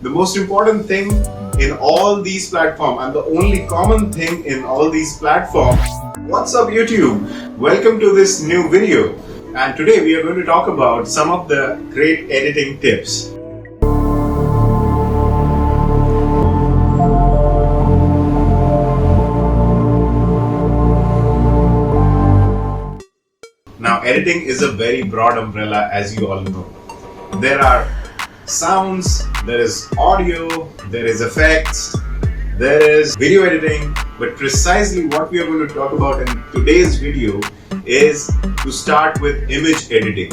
The most important thing in all these platforms and the only common thing in all these platforms. What's up YouTube? Welcome to this new video, and today we are going to talk about some of the great editing tips. Now, editing is a very broad umbrella, as you all know. There are sounds, there is audio, there is effects, there is video editing, but precisely what we are going to talk about in today's video is to start with image editing.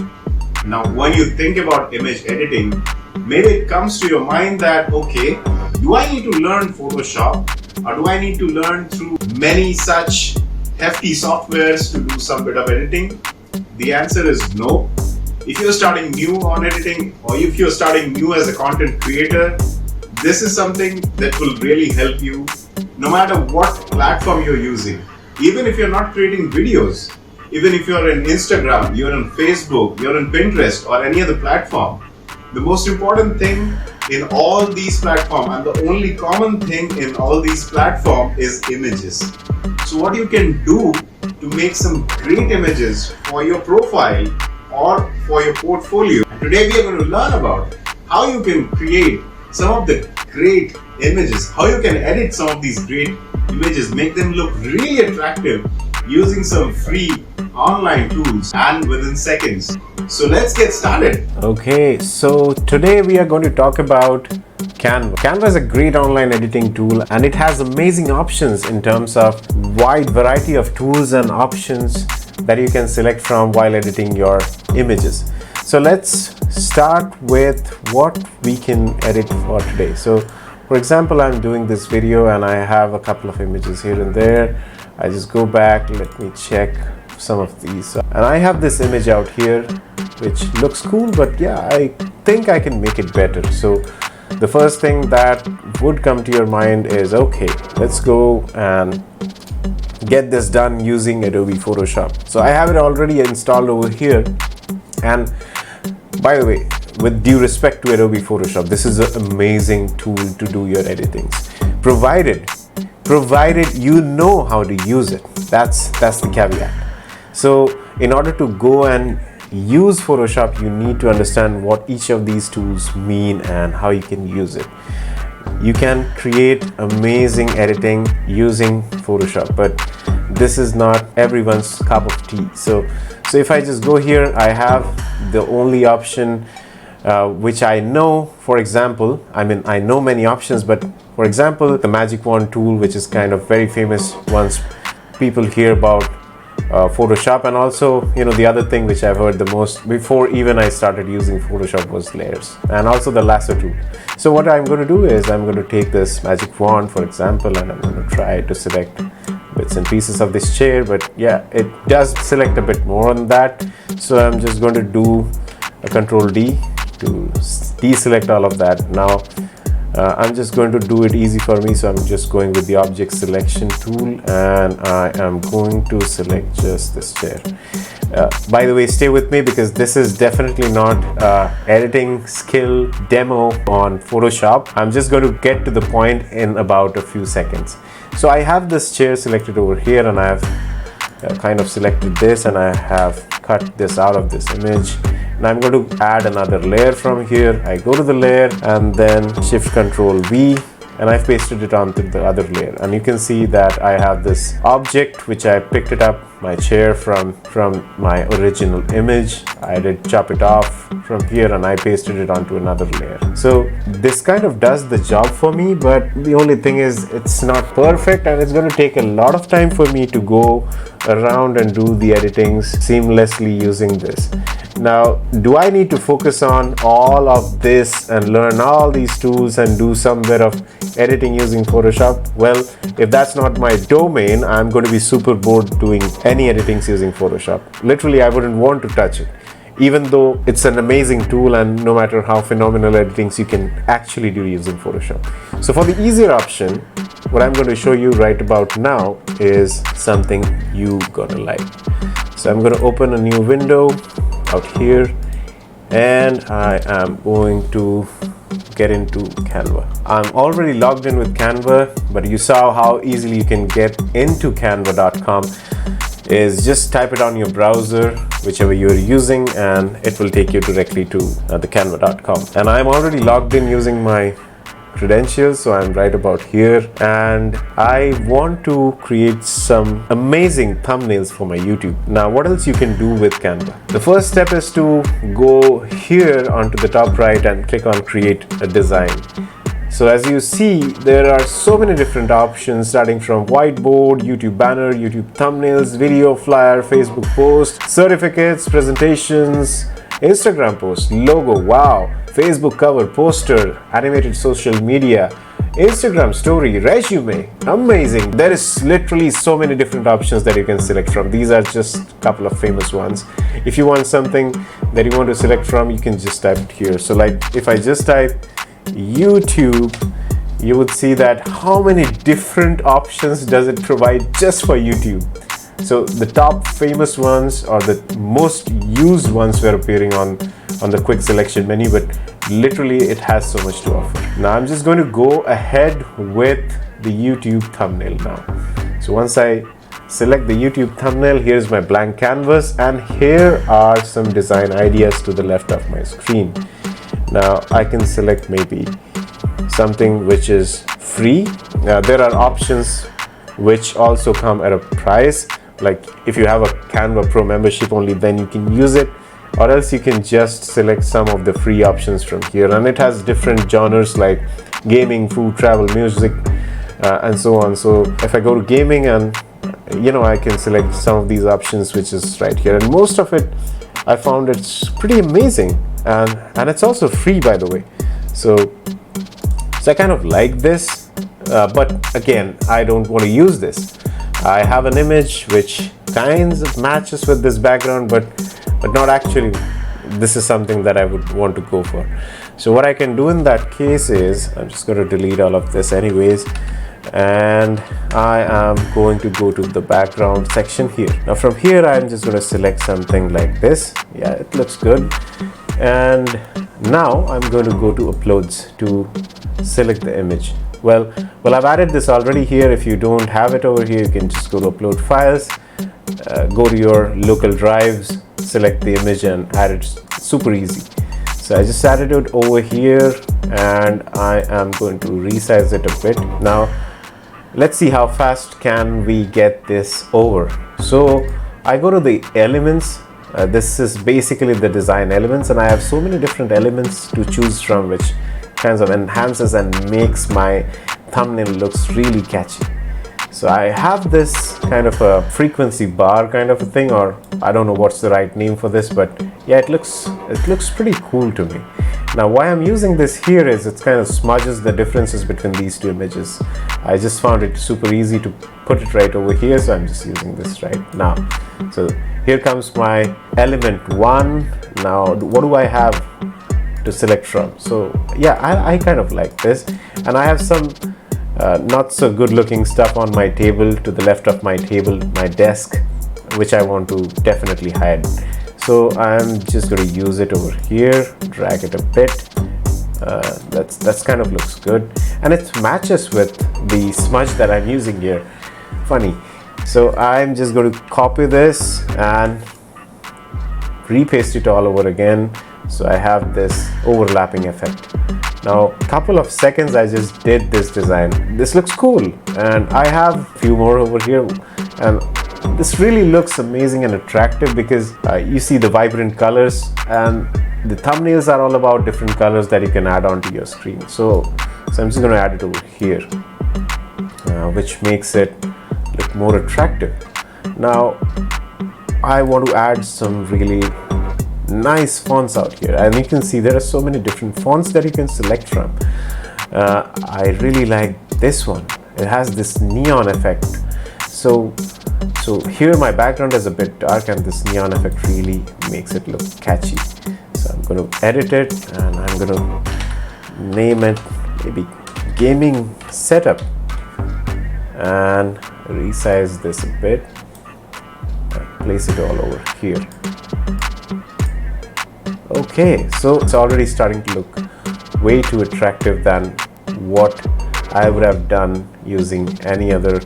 Now, when you think about image editing, maybe it comes to your mind that, okay, do I need to learn Photoshop, or do I need to learn through many such hefty softwares to do some bit of editing? The answer is no. If you're starting new on editing, or if you're starting new as a content creator, this is something that will really help you no matter what platform you're using. Even if you're not creating videos, even if you're in Instagram, you're on Facebook, you're on Pinterest or any other platform, the most important thing in all these platforms and the only common thing in all these platforms is images. So what you can do to make some great images for your profile or for your portfolio. And today we are going to learn about how you can create some of the great images, how you can edit some of these great images, make them look really attractive using some free online tools and within seconds. So let's get started. Okay, so today we are going to talk about Canva. Canva is a great online editing tool, and it has amazing options in terms of wide variety of tools and options that you can select from while editing your images. So let's start with what we can edit for today. So for example, I'm doing this video and I have a couple of images here and there. I just go back, let me check some of these. And I have this image out here which looks cool, but yeah, I think I can make it better. So the first thing that would come to your mind is, okay, let's go and get this done using Adobe Photoshop. So I have it already installed over here. And by the way, with due respect to Adobe Photoshop, this is an amazing tool to do your editings, provided you know how to use it. That's the caveat. So in order to go and use Photoshop, you need to understand what each of these tools mean and how you can use it. You can create amazing editing using Photoshop, but this is not everyone's cup of tea. So if I just go here, I have the only option which I know. For example, I know many options, but for example, the magic wand tool, which is kind of very famous once people hear about Photoshop. And also, the other thing which I've heard the most before even I started using Photoshop was layers, and also the lasso tool. So what I'm going to do is I'm going to take this magic wand, for example, and I'm going to try to select bits and pieces of this chair, but yeah, it does select a bit more on that. So I'm just going to do a Control D to deselect all of that. Now I'm just going to do it easy for me, so I'm just going with the object selection tool, and I am going to select just this chair. By the way, stay with me because this is definitely not editing skill demo on Photoshop. I'm just going to get to the point in about a few seconds. So I have this chair selected over here, and I have kind of selected this, and I have cut this out of this image. And I'm going to add another layer from here. I go to the layer and then Shift Control V, and I've pasted it onto the other layer. And you can see that I have this object which I picked it up, my chair, from my original image. I did chop it off from here and I pasted it onto another layer. So this kind of does the job for me, but the only thing is it's not perfect, and it's going to take a lot of time for me to go around and do the editings seamlessly using this. Now, do I need to focus on all of this and learn all these tools and do some bit of editing using Photoshop? Well, if that's not my domain, I'm going to be super bored doing any editings using Photoshop. Literally, I wouldn't want to touch it, even though it's an amazing tool, and no matter how phenomenal editings you can actually do using Photoshop. So for the easier option, what I'm going to show you right about now is something you're gonna like. So I'm going to open a new window out here, and I am going to get into Canva. I'm already logged in with Canva, but you saw how easily you can get into canva.com. Is just type it on your browser, whichever you're using, and it will take you directly to the canva.com. And I'm already logged in using my credentials, so I'm right about here, and I want to create some amazing thumbnails for my YouTube. Now, what else you can do with Canva? The first step is to go here onto the top right and click on create a design. So as you see, there are so many different options, starting from whiteboard, YouTube banner, YouTube thumbnails, video, flyer, Facebook post, certificates, presentations, Instagram post, logo, wow, Facebook cover, poster, animated social media, Instagram story, resume, amazing. There is literally so many different options that you can select from. These are just a couple of famous ones. If you want something that you want to select from, you can just type it here. So like if I just type YouTube, you would see that how many different options does it provide just for YouTube. So the top famous ones or the most used ones were appearing on the quick selection menu, but literally it has so much to offer. Now I'm just going to go ahead with the YouTube thumbnail now. So once I select the YouTube thumbnail, here's my blank canvas, and here are some design ideas to the left of my screen. Now I can select maybe something which is free. There are options which also come at a price. Like if you have a Canva Pro membership only, then you can use it, or else you can just select some of the free options from here. And it has different genres like gaming, food, travel, music, and so on. So if I go to gaming, and I can select some of these options, which is right here. And most of it, I found it's pretty amazing. And it's also free, by the way. So I kind of like this, but again, I don't want to use this. I have an image which kind of matches with this background, but not actually. This is something that I would want to go for. So what I can do in that case is, I'm just going to delete all of this anyways, and I am going to go to the background section here. Now from here, I'm just going to select something like this. Yeah, it looks good. And now I'm going to go to uploads to select the image. Well, I've added this already here. If you don't have it over here, you can just go to upload files, go to your local drives, select the image and add it. Super easy. So I just added it over here, and I am going to resize it a bit. Now let's see how fast can we get this over. So I go to the elements. This is basically the design elements, and I have so many different elements to choose from, which kinds of enhances and makes my thumbnail looks really catchy. So I have this kind of a frequency bar kind of a thing, or I don't know what's the right name for this, but yeah, it looks pretty cool to me. Now why I'm using this here is it kind of smudges the differences between these two images. I just found it super easy to put it right over here, so I'm just using this right now. So here comes my element 1. Now what do I have to select from? So yeah, I kind of like this, and I have some not so good looking stuff on my table to the left of my table, my desk, which I want to definitely hide. So I'm just going to use it over here, drag it a bit. That's kind of looks good, and it matches with the smudge that I'm using here. Funny. So I'm just going to copy this and repaste it all over again. So I have this overlapping effect. Now a couple of seconds I just did this design. This looks cool, and I have a few more over here, and this really looks amazing and attractive because you see the vibrant colors, and the thumbnails are all about different colors that you can add onto your screen. So I'm just going to add it over here, which makes it look more attractive. Now I want to add some really nice fonts out here, and you can see there are so many different fonts that you can select from. I really like this one. It has this neon effect. So here my background is a bit dark, and this neon effect really makes it look catchy. So I'm going to edit it, and I'm going to name it maybe gaming setup, and resize this a bit and place it all over here. Okay, so it's already starting to look way too attractive than what I would have done using any other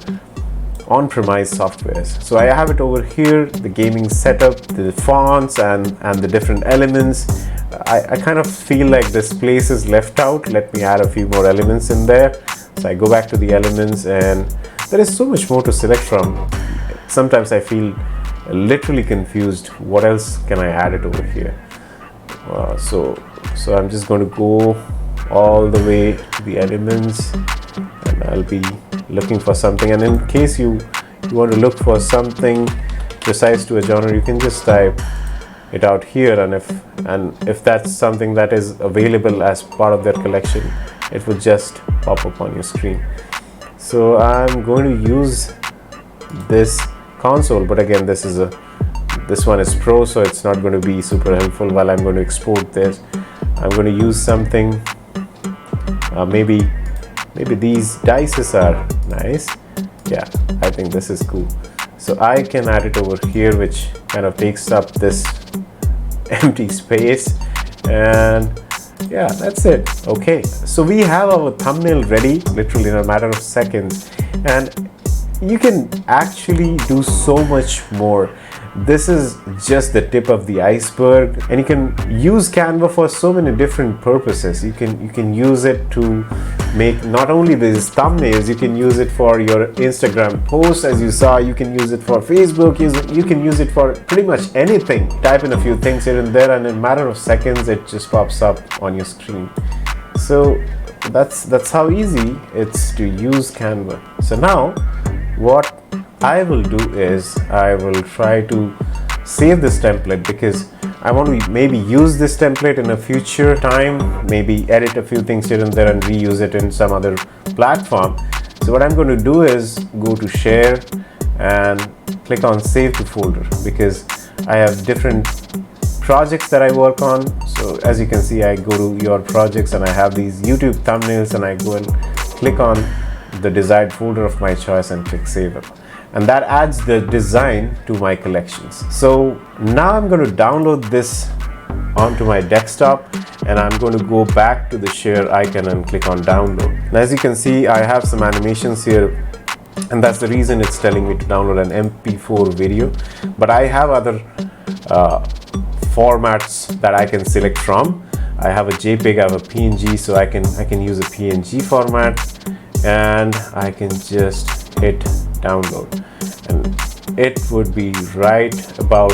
on-premise softwares. So I have it over here, the gaming setup, the fonts and the different elements. I kind of feel like this place is left out. Let me add a few more elements in there. So I go back to the elements and there is so much more to select from. Sometimes I feel literally confused. What else can I add it over here? So I'm just going to go all the way to the elements and I'll be looking for something. And in case you want to look for something precise to a genre, you can just type it out here, and if that's something that is available as part of their collection, it would just pop up on your screen. So I'm going to use this console, but again this one is Pro, so it's not going to be super helpful while I'm going to export this. I'm going to use something, maybe these dices are nice. Yeah, I think this is cool. So I can add it over here, which kind of takes up this empty space, and yeah, that's it. Okay, so we have our thumbnail ready literally in a matter of seconds, and you can actually do so much more. This is just the tip of the iceberg, and you can use Canva for so many different purposes. You can use it to make not only these thumbnails, you can use it for your Instagram posts, as you saw. You can use it for Facebook, you can use it for pretty much anything. Type in a few things here and there, and in a matter of seconds it just pops up on your screen. So that's how easy it's to use Canva. So now what I will do is I will try to save this template, because I want to maybe use this template in a future time, maybe edit a few things here and there and reuse it in some other platform. So what I'm going to do is go to share and click on save to folder, because I have different projects that I work on. So as you can see, I go to your projects and I have these YouTube thumbnails, and I go and click on the desired folder of my choice and click save it. And that adds the design to my collections. So now I'm going to download this onto my desktop, and I'm going to go back to the share icon and click on download. Now as you can see, I have some animations here, and that's the reason it's telling me to download an MP4 video. But I have other formats that I can select from. I have a JPEG, I have a PNG, so I can use a PNG format, and I can just hit download, and it would be right about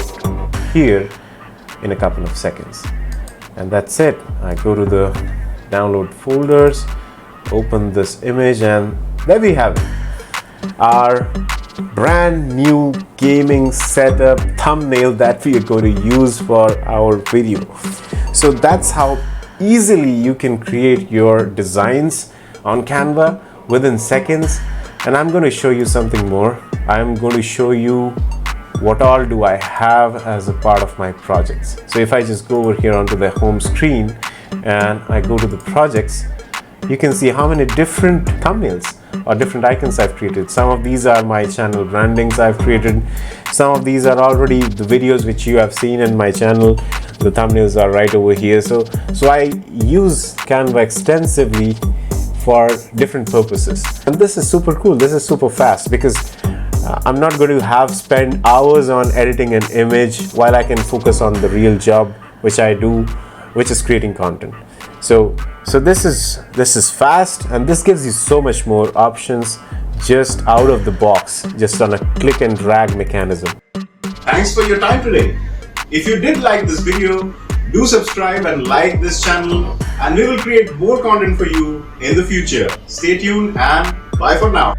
here in a couple of seconds. And that's it. I go to the download folders, open this image, and there we have it, our brand new gaming setup thumbnail that we are going to use for our video. So that's how easily you can create your designs on Canva within seconds. And I'm going to show you something more. I'm going to show you what all do I have as a part of my projects. So if I just go over here onto the home screen and I go to the projects, you can see how many different thumbnails or different icons I've created. Some of these are my channel brandings I've created. Some of these are already the videos which you have seen in my channel. The thumbnails are right over here. So I use Canva extensively for different purposes, and this is super cool. This is super fast, because I'm not going to spend hours on editing an image while I can focus on the real job which I do, which is creating content. So this is fast, and this gives you so much more options just out of the box, just on a click and drag mechanism. Thanks for your time today. If you did like this video, do subscribe and like this channel, and we will create more content for you in the future. Stay tuned and bye for now.